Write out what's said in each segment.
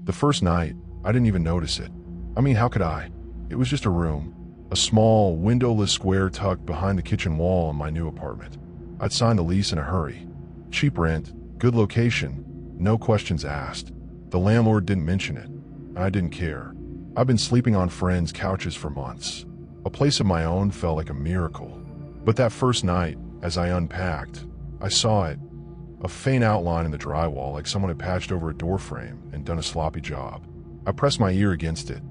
The first night, I didn't even notice it. I mean, how could I? It was just a room. A small, windowless square tucked behind the kitchen wall in my new apartment. I'd signed the lease in a hurry. Cheap rent, good location, no questions asked. The landlord didn't mention it. I didn't care. I've been sleeping on friends' couches for months. A place of my own felt like a miracle. But that first night, as I unpacked, I saw it. A faint outline in the drywall, like someone had patched over a doorframe and done a sloppy job. I pressed my ear against it,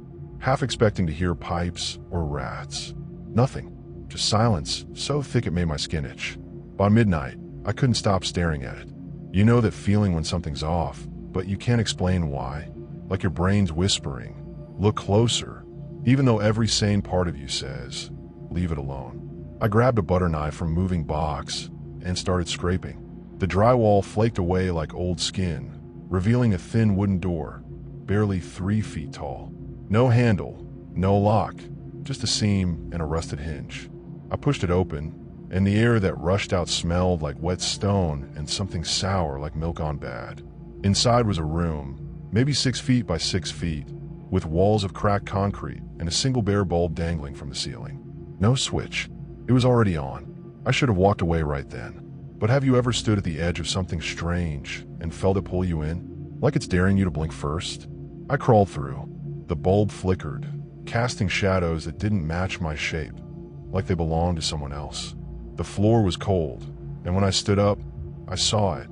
half expecting to hear pipes or rats. Nothing. Just silence, so thick it made my skin itch. By midnight, I couldn't stop staring at it. You know that feeling when something's off, but you can't explain why? Like your brain's whispering, look closer, even though every sane part of you says, leave it alone. I grabbed a butter knife from a moving box and started scraping. The drywall flaked away like old skin, revealing a thin wooden door, barely 3 feet tall. No handle, no lock, just a seam and a rusted hinge. I pushed it open, and the air that rushed out smelled like wet stone and something sour like milk on bad. Inside was a room, maybe 6 feet by 6 feet, with walls of cracked concrete and a single bare bulb dangling from the ceiling. No switch. It was already on. I should have walked away right then. But have you ever stood at the edge of something strange and felt it pull you in? Like it's daring you to blink first? I crawled through. The bulb flickered, casting shadows that didn't match my shape, like they belonged to someone else. The floor was cold, and when I stood up, I saw it.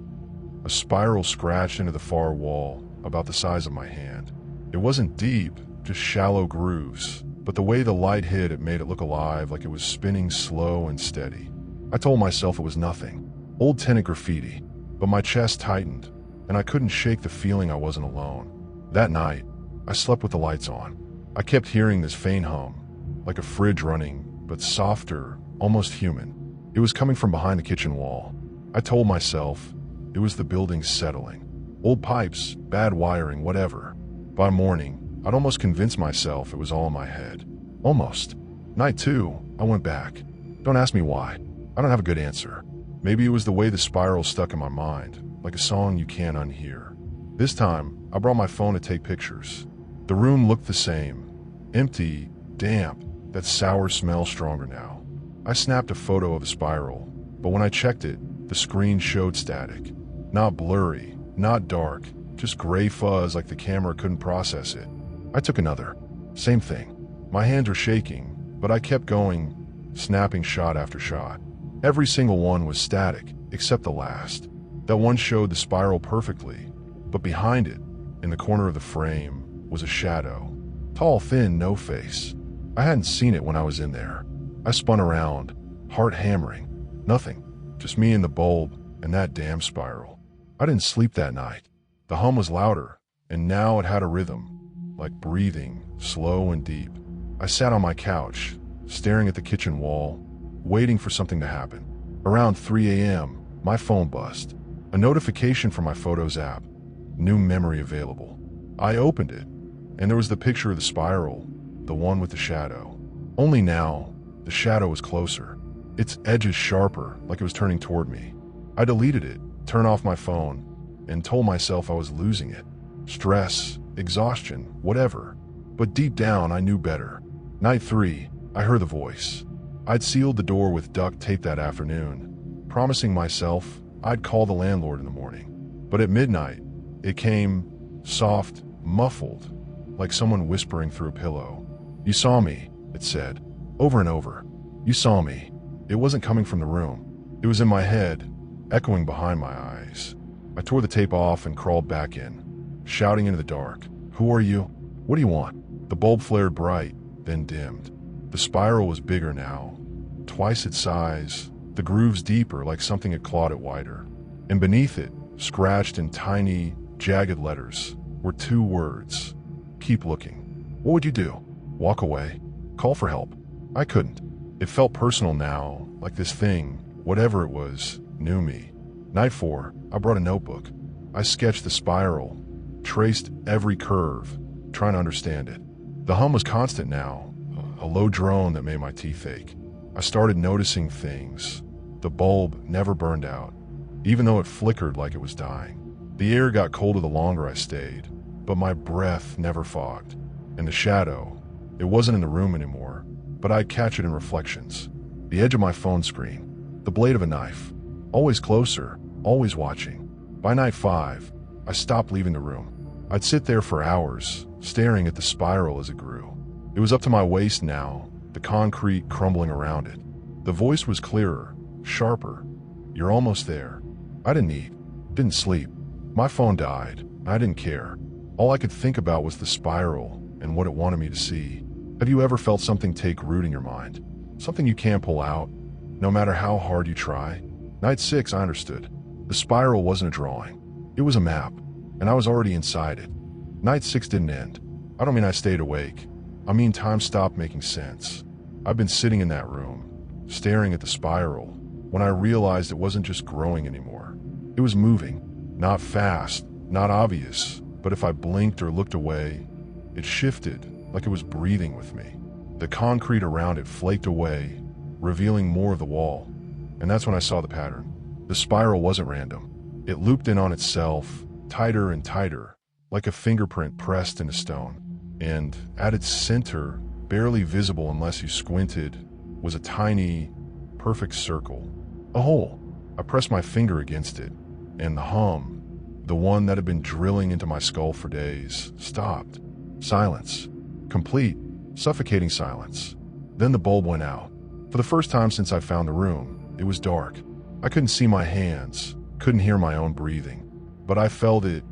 A spiral scratched into the far wall, about the size of my hand. It wasn't deep, just shallow grooves, but the way the light hit it made it look alive, like it was spinning slow and steady. I told myself it was nothing. Old tenant graffiti, but my chest tightened, and I couldn't shake the feeling I wasn't alone. That night, I slept with the lights on. I kept hearing this faint hum, like a fridge running, but softer, almost human. It was coming from behind the kitchen wall. I told myself it was the building settling. Old pipes, bad wiring, whatever. By morning, I'd almost convinced myself it was all in my head. Almost. Night 2, I went back. Don't ask me why. I don't have a good answer. Maybe it was the way the spiral stuck in my mind, like a song you can't unhear. This time, I brought my phone to take pictures. The room looked the same. Empty, damp, that sour smell stronger now. I snapped a photo of the spiral, but when I checked it, the screen showed static. Not blurry, not dark, just gray fuzz like the camera couldn't process it. I took another. Same thing. My hands were shaking, but I kept going, snapping shot after shot. Every single one was static, except the last. That one showed the spiral perfectly, but behind it, in the corner of the frame, was a shadow. Tall, thin, no face. I hadn't seen it when I was in there. I spun around, heart hammering. Nothing, just me and the bulb and that damn spiral. I didn't sleep that night. The hum was louder, and now it had a rhythm, like breathing, slow and deep. I sat on my couch, staring at the kitchen wall, waiting for something to happen. Around 3 a.m., my phone buzzed. A notification from my Photos app. New memory available. I opened it, and there was the picture of the spiral, the one with the shadow. Only now, the shadow was closer. Its edges sharper, like it was turning toward me. I deleted it, turned off my phone, and told myself I was losing it. Stress, exhaustion, whatever. But deep down, I knew better. Night 3, I heard the voice. I'd sealed the door with duct tape that afternoon, promising myself I'd call the landlord in the morning. But at midnight, it came, soft, muffled, like someone whispering through a pillow. "You saw me," it said, over and over. "You saw me." It wasn't coming from the room. It was in my head, echoing behind my eyes. I tore the tape off and crawled back in, shouting into the dark. "Who are you? What do you want?" The bulb flared bright, then dimmed. The spiral was bigger now, twice its size, the grooves deeper like something had clawed it wider. And beneath it, scratched in tiny, jagged letters, were 2 words. "Keep looking." What would you do? Walk away? Call for help? I couldn't. It felt personal now, like this thing, whatever it was, knew me. Night 4, I brought a notebook. I sketched the spiral, traced every curve, trying to understand it. The hum was constant now, a low drone that made my teeth ache. I started noticing things. The bulb never burned out, even though it flickered like it was dying. The air got colder the longer I stayed. but my breath never fogged. And the shadow, it wasn't in the room anymore, but I'd catch it in reflections. The edge of my phone screen, the blade of a knife, always closer, always watching. By night 5, I stopped leaving the room. I'd sit there for hours, staring at the spiral as it grew. It was up to my waist now, the concrete crumbling around it. The voice was clearer, sharper. You're almost there. I didn't eat, didn't sleep. My phone died, and I didn't care. All I could think about was the spiral and what it wanted me to see. Have you ever felt something take root in your mind? Something you can't pull out, no matter how hard you try? Night 6, I understood. The spiral wasn't a drawing. It was a map, and I was already inside it. Night 6 didn't end. I don't mean I stayed awake. I mean time stopped making sense. I've been sitting in that room, staring at the spiral, when I realized it wasn't just growing anymore. It was moving. Not fast, not obvious, but if I blinked or looked away, it shifted like it was breathing with me. The concrete around it flaked away, revealing more of the wall. And that's when I saw the pattern. The spiral wasn't random. It looped in on itself, tighter and tighter, like a fingerprint pressed into stone. And at its center, barely visible unless you squinted, was a tiny, perfect circle. A hole. I pressed my finger against it, and the hum, the one that had been drilling into my skull for days, stopped. Silence. Complete, suffocating silence. Then the bulb went out. For the first time since I found the room, it was dark. I couldn't see my hands, couldn't hear my own breathing, but I felt it,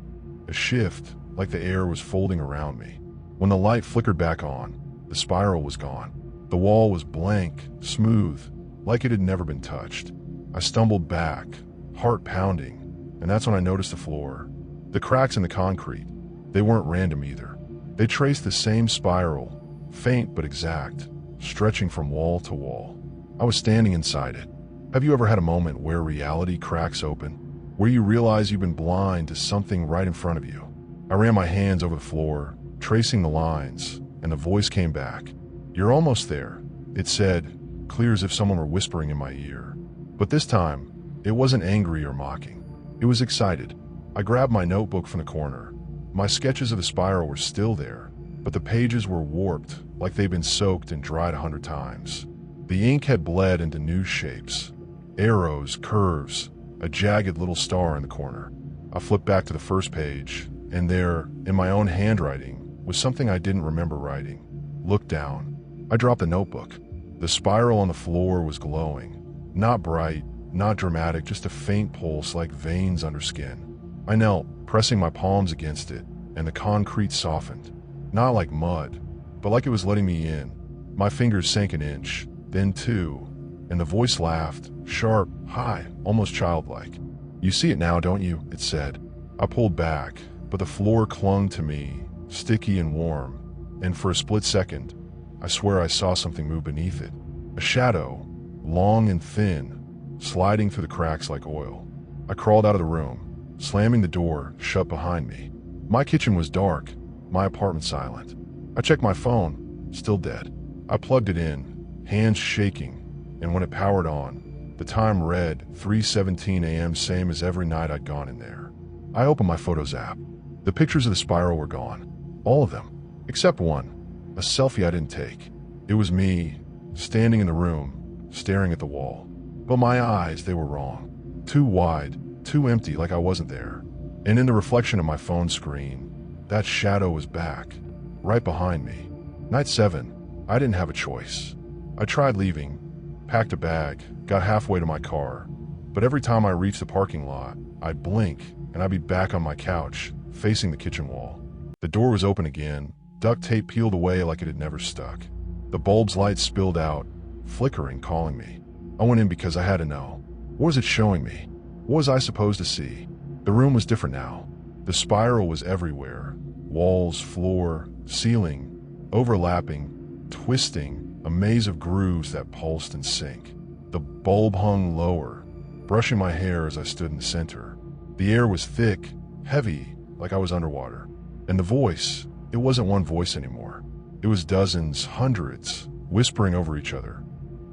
a shift, like the air was folding around me. When the light flickered back on, the spiral was gone. The wall was blank, smooth, like it had never been touched. I stumbled back, heart pounding, and that's when I noticed the floor. The cracks in the concrete, they weren't random either. They traced the same spiral, faint but exact, stretching from wall to wall. I was standing inside it. Have you ever had a moment where reality cracks open, where you realize you've been blind to something right in front of you? I ran my hands over the floor, tracing the lines, and the voice came back. You're almost there, it said, clear as if someone were whispering in my ear. But this time, it wasn't angry or mocking. It was excited. I grabbed my notebook from the corner. My sketches of the spiral were still there, but the pages were warped, like they'd been soaked and dried 100 times. The ink had bled into new shapes. Arrows, curves, a jagged little star in the corner. I flipped back to the first page, and there, in my own handwriting, was something I didn't remember writing. Look down. I dropped the notebook. The spiral on the floor was glowing. Not bright, not dramatic, just a faint pulse like veins under skin. I knelt, pressing my palms against it, and the concrete softened. Not like mud, but like it was letting me in. My fingers sank an inch, then 2, and the voice laughed, sharp, high, almost childlike. You see it now, don't you? It said. I pulled back, but the floor clung to me, sticky and warm, and for a split second, I swear I saw something move beneath it. A shadow, long and thin, sliding through the cracks like oil. I crawled out of the room, slamming the door shut behind me. My kitchen was dark, my apartment silent. I checked my phone, still dead. I plugged it in, hands shaking, and when it powered on, the time read 3:17 a.m., same as every night I'd gone in there. I opened my Photos app. The pictures of the spiral were gone. All of them, except one, a selfie I didn't take. It was me, standing in the room, staring at the wall. But my eyes, they were wrong. Too wide, too empty, like I wasn't there. And in the reflection of my phone screen, that shadow was back, right behind me. Night 7, I didn't have a choice. I tried leaving, packed a bag, got halfway to my car, but every time I reached the parking lot, I'd blink and I'd be back on my couch, facing the kitchen wall. The door was open again, duct tape peeled away like it had never stuck. The bulb's light spilled out, flickering, calling me. I went in because I had to know. What was it showing me? What was I supposed to see? The room was different now. The spiral was everywhere. Walls, floor, ceiling, overlapping, twisting, a maze of grooves that pulsed in sync. The bulb hung lower, brushing my hair as I stood in the center. The air was thick, heavy, like I was underwater. And the voice, it wasn't one voice anymore. It was dozens, hundreds, whispering over each other.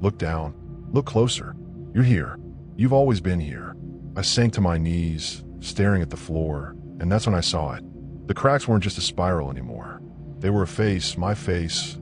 Look down. Look closer. You're here. You've always been here. I sank to my knees, staring at the floor, and that's when I saw it. The cracks weren't just a spiral anymore. They were a face, my face,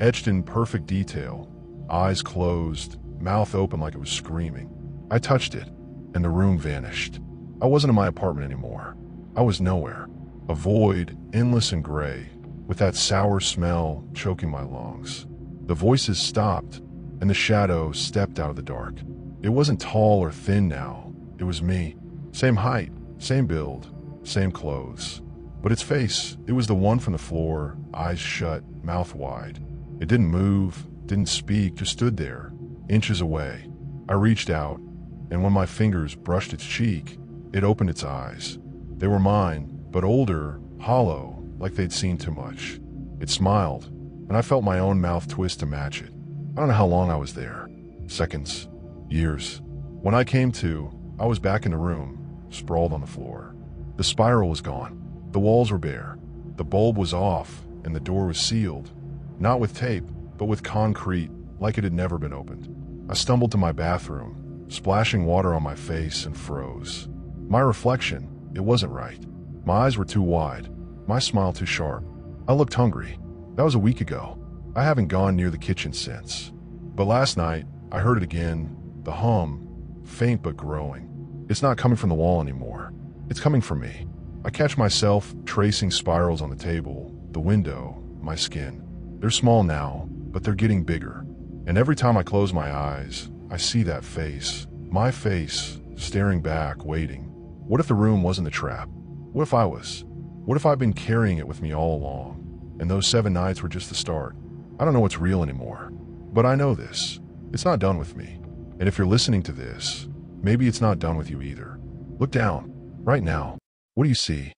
etched in perfect detail, eyes closed, mouth open like it was screaming. I touched it, and the room vanished. I wasn't in my apartment anymore. I was nowhere. A void, endless and gray, with that sour smell choking my lungs. The voices stopped, and the shadow stepped out of the dark. It wasn't tall or thin now. It was me. Same height, same build, same clothes. But its face, it was the one from the floor, eyes shut, mouth wide. It didn't move, didn't speak, just stood there, inches away. I reached out, and when my fingers brushed its cheek, it opened its eyes. They were mine, but older, hollow, like they'd seen too much. It smiled, and I felt my own mouth twist to match it. I don't know how long I was there. Seconds. Years. When I came to, I was back in the room, sprawled on the floor. The spiral was gone. The walls were bare. The bulb was off, and the door was sealed. Not with tape, but with concrete, like it had never been opened. I stumbled to my bathroom, splashing water on my face, and froze. My reflection, it wasn't right. My eyes were too wide, my smile too sharp. I looked hungry. That was a week ago. I haven't gone near the kitchen since. But last night, I heard it again, the hum, faint but growing. It's not coming from the wall anymore. It's coming from me. I catch myself tracing spirals on the table, the window, my skin. They're small now, but they're getting bigger. And every time I close my eyes, I see that face, my face, staring back, waiting. What if the room wasn't the trap? What if I was? What if I've been carrying it with me all along, and those 7 nights were just the start? I don't know what's real anymore, but I know this. It's not done with me. And if you're listening to this, maybe it's not done with you either. Look down, right now. What do you see?